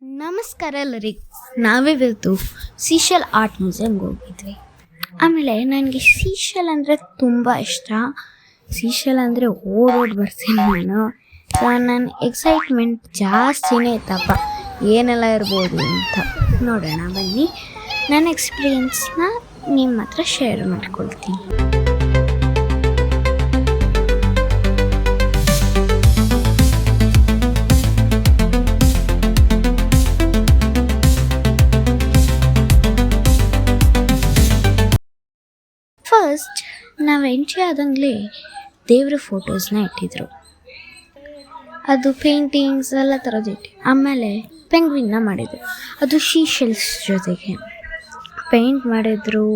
ನಮಸ್ಕಾರ ಎಲ್ಲರಿಗೂ. ನಾವಿವತ್ತು ಸೀಶೆಲ್ ಆರ್ಟ್ ಮ್ಯೂಸಿಯಮ್ಗೆ ಹೋಗಿದ್ವಿ. ಆಮೇಲೆ ನನಗೆ ಸೀಶೆಲ್ ಅಂದರೆ ತುಂಬ ಇಷ್ಟ. ಸೀಶೆಲ್ ಅಂದರೆ ಓಡೋಡಿ ಬರ್ತೀನಿ ನಾನು. ನನ್ನ ಎಕ್ಸೈಟ್ಮೆಂಟ್ ಜಾಸ್ತಿನೇ ಇತ್ತಪ್ಪ, ಏನೆಲ್ಲ ಇರ್ಬೋದು ಅಂತ. ನೋಡೋಣ ಬನ್ನಿ, ನನ್ನ ಎಕ್ಸ್ಪೀರಿಯನ್ಸ್ನ ನಿಮ್ಮ ಹತ್ರ ಶೇರ್ ಮಾಡ್ಕೊಳ್ತೀನಿ. ಫಸ್ಟ್ ನಾವು ಎಂಟ್ರಿ ಆದಂಗಲೇ ದೇವ್ರ ಫೋಟೋಸ್ನ ಇಟ್ಟಿದ್ರು. ಅದು ಪೇಂಟಿಂಗ್ಸ್ ಎಲ್ಲ ಥರದ್ದು ಇಟ್ಟು ಆಮೇಲೆ ಪೆಂಗ್ವಿನ್ನ ಮಾಡಿದ್ರು. ಅದು ಶೀಶೆಲ್ಸ್ ಜೊತೆಗೆ ಪೇಂಟ್ ಮಾಡಿದ್ರು.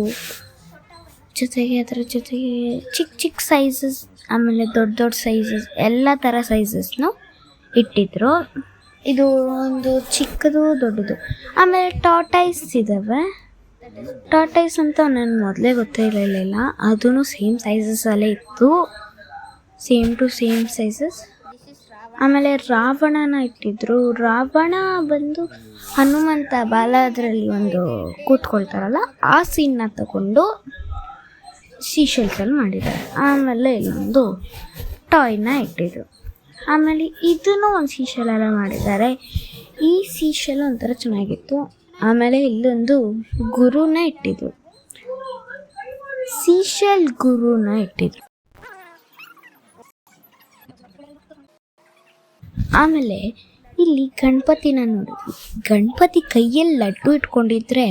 ಜೊತೆಗೆ ಅದರ ಜೊತೆಗೆ ಚಿಕ್ಕ ಚಿಕ್ಕ ಸೈಜಸ್, ಆಮೇಲೆ ದೊಡ್ಡ ದೊಡ್ಡ ಸೈಜಸ್, ಎಲ್ಲ ಥರ ಸೈಜಸ್ನು ಇಟ್ಟಿದ್ರು. ಇದು ಒಂದು ಚಿಕ್ಕದು ದೊಡ್ಡದು. ಆಮೇಲೆ ಟಾರ್ಟೈಸ್ ಇದ್ದಾವೆ. ಟಾರ್ಟೈಸ್ ಅಂತ ನನಗೆ ಮೊದಲೇ ಗೊತ್ತಿರಲಿಲ್ಲ. ಅದೂ ಸೇಮ್ ಸೈಜಸ್ಸಲ್ಲೇ ಇತ್ತು, ಸೇಮ್ ಟು ಸೇಮ್ ಸೈಜಸ್. ಆಮೇಲೆ ರಾವಣನ ಇಟ್ಟಿದ್ರು. ರಾವಣ ಬಂದು ಹನುಮಂತ ಬಾಲ ಅದರಲ್ಲಿ ಒಂದು ಕೂತ್ಕೊಳ್ತಾರಲ್ಲ, ಆ ಸೀನ್ನ ತಗೊಂಡು ಸೀಶೆಲ್ಸಲ್ಲಿ ಮಾಡಿದ್ದಾರೆ. ಆಮೇಲೆ ಇಲ್ಲೊಂದು ಟಾಯ್ನ ಇಟ್ಟಿದ್ರು. ಆಮೇಲೆ ಇದನ್ನು ಒಂದು ಸೀಶೆಲೆಲ್ಲ ಮಾಡಿದ್ದಾರೆ. ಈ ಸೀಶೆಲ್ ಒಂಥರ ಚೆನ್ನಾಗಿತ್ತು. ಆಮೇಲೆ ಇಲ್ಲೊಂದು ಗುರುನ ಇಟ್ಟಿದ್ರು, ಸೀಶೆಲ್ ಗುರುನ ಇಟ್ಟಿದ್ರು. ಆಮೇಲೆ ಇಲ್ಲಿ ಗಣಪತಿನ ನೋಡಿದ್ವಿ. ಗಣಪತಿ ಕೈಯಲ್ಲಿ ಲಡ್ಡು ಇಟ್ಕೊಂಡಿದ್ರೆ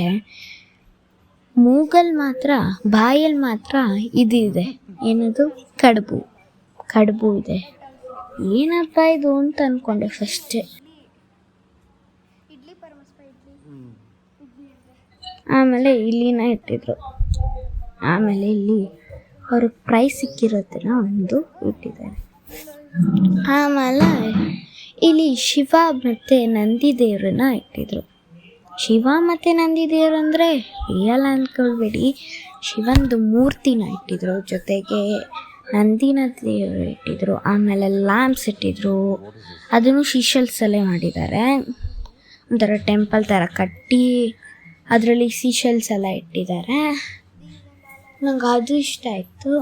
ಮೂಗಲ್ಲಿ ಮಾತ್ರ, ಬಾಯಲ್ಲಿ ಮಾತ್ರ ಇದಿದೆ, ಏನದು ಕಡುಬು ಇದೆ. ಏನಪ್ಪ ಇದು ಅಂತ ಅಂದ್ಕೊಂಡೆ ಫಸ್ಟೇ. ಆಮೇಲೆ ಇಲ್ಲಿನ ಇಟ್ಟಿದ್ರು. ಆಮೇಲೆ ಇಲ್ಲಿ ಅವ್ರಿಗೆ ಪ್ರೈಸ್ ಸಿಕ್ಕಿರೋದನ್ನ ಒಂದು ಇಟ್ಟಿದ್ದಾರೆ. ಆಮೇಲೆ ಇಲ್ಲಿ ಶಿವ ಮತ್ತು ನಂದಿ ದೇವ್ರನ್ನ ಇಟ್ಟಿದ್ರು. ಶಿವ ಮತ್ತು ನಂದಿ ದೇವ್ರು ಅಂದರೆ ರಿಯಲ್ ಅಂದ್ಕೊಳ್ಬೇಡಿ, ಶಿವಂದು ಮೂರ್ತಿನ ಇಟ್ಟಿದ್ರು. ಜೊತೆಗೆ ನಂದಿನ ದೇವರು ಇಟ್ಟಿದ್ರು. ಆಮೇಲೆ ಲ್ಯಾಂಪ್ಸ್ ಇಟ್ಟಿದ್ರು. ಅದನ್ನು ಸೀಶೆಲ್ಸಲ್ಲೇ ಮಾಡಿದ್ದಾರೆ. ಒಂಥರ ಟೆಂಪಲ್ ಥರ ಕಟ್ಟಿ ಅದರಲ್ಲಿ ಸೀಶೆಲ್ಸ್ ಎಲ್ಲ ಇಟ್ಟಿದ್ದಾರೆ. ನಂಗೆ ಅದು ಇಷ್ಟ ಆಯಿತು.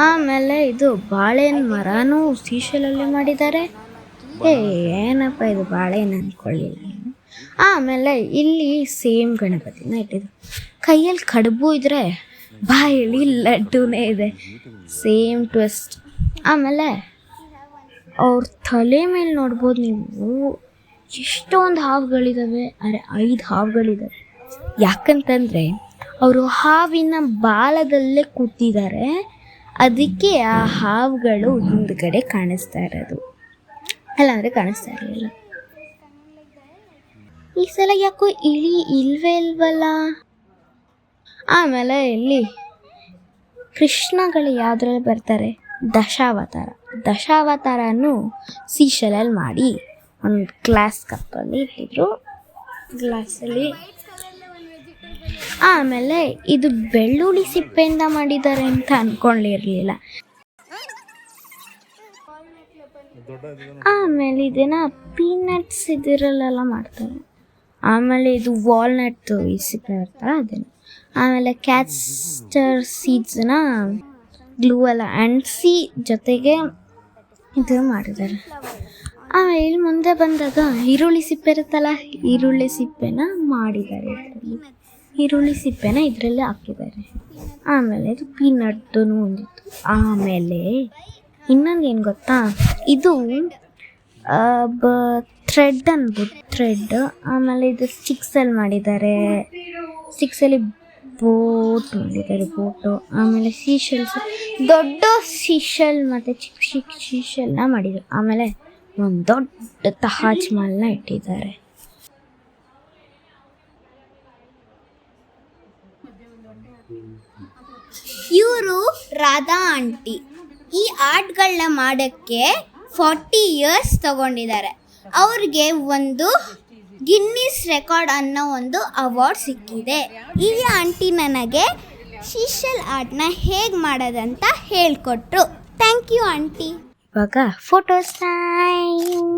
ಆಮೇಲೆ ಇದು ಬಾಳೆಹಣ್ಣು ಮರನೂ ಸೀಶೆಲಲ್ಲೇ ಮಾಡಿದ್ದಾರೆ. ಏನಪ್ಪ ಇದು ಬಾಳೆಹಣ್ಣು ಅಂದ್ಕೊಳ್ಳಿಲ್ಲ. ಆಮೇಲೆ ಇಲ್ಲಿ ಸೇಮ್ ಗಣಪತಿನ ಇಟ್ಟಿದ್ರು. ಕೈಯಲ್ಲಿ ಕಡುಬು ಇದ್ದರೆ ಬಾಯಲ್ಲಿ ಲಡ್ಡುನೇ ಇದೆ, ಸೇಮ್ ಟ್ವಿಸ್ಟ್. ಆಮೇಲೆ ಅವ್ರ ತಲೆ ಮೇಲೆ ನೋಡ್ಬೋದು ನೀವು, ಎಷ್ಟೊಂದು ಹಾವುಗಳಿದ್ದಾವೆ. 5 ಹಾವುಗಳಿದ್ದಾವೆ. ಯಾಕಂತಂದರೆ ಅವರು ಹಾವಿನ ಬಾಲದಲ್ಲೇ ಕೂತಿದ್ದಾರೆ, ಅದಕ್ಕೆ ಆ ಹಾವುಗಳು ಹಿಂದ್ಗಡೆ ಕಾಣಿಸ್ತಾ ಇರೋದು, ಅಲ್ಲಾಂದರೆ ಕಾಣಿಸ್ತಾ ಇರಲಿಲ್ಲ. ಈ ಸಲ ಯಾಕೋ ಇಲ್ವಲ್ಲ. ಆಮೇಲೆ ಇಲ್ಲಿ ಕೃಷ್ಣಗಳು ಯಾವುದ್ರಲ್ಲಿ ಬರ್ತಾರೆ, ದಶಾವತಾರನೂ ಸೀಶೆಲಲ್ಲಿ ಮಾಡಿ ಒಂದು ಗ್ಲಾಸ್ ಕಪ್ಪಲ್ಲಿ ಇಟ್ಟಿದ್ರು, ಗ್ಲಾಸಲ್ಲಿ. ಆಮೇಲೆ ಇದು ಬೆಳ್ಳುಳ್ಳಿ ಸಿಪ್ಪೆಯಿಂದ ಮಾಡಿದ್ದಾರೆ ಅಂತ ಅಂದ್ಕೊಂಡಿರಲಿಲ್ಲ. ಆಮೇಲೆ ಇದನ್ನ ಪೀನಟ್ಸ್ ಇದರಲ್ಲೆಲ್ಲ ಮಾಡ್ತಾರೆ. ಆಮೇಲೆ ಇದು ವಾಲ್ನಟ್ ಈ ಸಿಪ್ಪೆ ಇರ್ತಾರೆ ಅದನ್ನು. ಆಮೇಲೆ ಕ್ಯಾಸ್ಟರ್ ಸೀಡ್ಸನ್ನ ಗ್ಲೂ ಎಲ್ಲ ಅಂಟಿಸಿ ಜೊತೆಗೆ ಇದು ಮಾಡಿದ್ದಾರೆ. ಆಮೇಲೆ ಇಲ್ಲಿ ಮುಂದೆ ಬಂದಾಗ ಈರುಳ್ಳಿ ಸಿಪ್ಪೆ ಇರುತ್ತಲ್ಲ, ಈರುಳ್ಳಿ ಸಿಪ್ಪೆನ ಮಾಡಿದ್ದಾರೆ ಇದರಲ್ಲಿ. ಈರುಳ್ಳಿ ಸಿಪ್ಪೆನ ಇದರಲ್ಲೇ ಹಾಕಿದ್ದಾರೆ. ಆಮೇಲೆ ಇದು ಪೀನಟ್ದು ಒಂದಿತ್ತು. ಆಮೇಲೆ ಇನ್ನೊಂದು ಏನು ಗೊತ್ತಾ, ಇದು ಥ್ರೆಡ್ ಅನ್ಬೋದು, ಥ್ರೆಡ್. ಆಮೇಲೆ ಇದು ಸ್ಟಿಕ್ಸಲ್ಲಿ ಮಾಡಿದ್ದಾರೆ. ಸ್ಟಿಕ್ಸಲ್ಲಿ ಬೋಟ್ ಮಾಡಿದ್ದಾರೆ, ಬೋಟು. ಆಮೇಲೆ ಸೀಶೆಲ್ಸ್, ದೊಡ್ಡ ಸೀಶೆಲ್ ಮತ್ತು ಚಿಕ್ಕ ಚಿಕ್ಕ ಸೀಶೆಲ್ನ ಮಾಡಿದರು. ಆಮೇಲೆ ಒಂದು ದೊಡ್ಡ ತಾಜ್ ಮಹಲ್ನ ಇಟ್ಟಿದ್ದಾರೆ. ಇವರು ರಾಧಾ ಆಂಟಿ. ಈ ಆರ್ಟ್ಗಳನ್ನ ಮಾಡೋಕ್ಕೆ 40 years ತಗೊಂಡಿದ್ದಾರೆ. ಅವ್ರಿಗೆ ಒಂದು ಗಿನ್ನಿಸ್ ರೆಕಾರ್ಡ್ ಅನ್ನೋ ಒಂದು ಅವಾರ್ಡ್ ಸಿಕ್ಕಿದೆ. ಈ ಆಂಟಿ ನನಗೆ ಸೀಶೆಲ್ ಆರ್ಟ್ನ ಹೇಗೆ ಮಾಡೋದಂತ ಹೇಳ್ಕೊಟ್ರು. Thank you aunty. ಇವಾಗ ಫೋಟೋಸ್ ಟೈಮ್.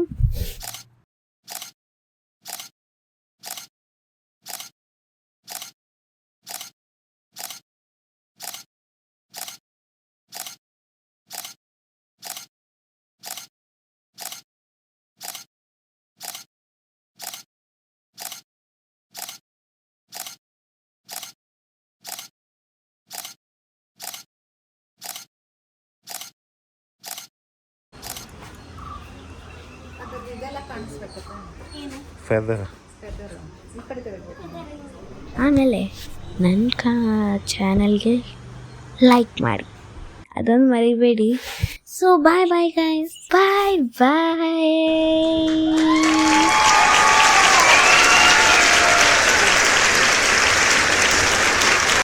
ಫೆದರ್. ಆಮೇಲೆ ನನ್ನ ಚಾನಲ್ಗೆ ಲೈಕ್ ಮಾಡಿ, ಅದೊಂದು ಮರಿಬೇಡಿ. So bye bye guys, bye ಬಾಯ್.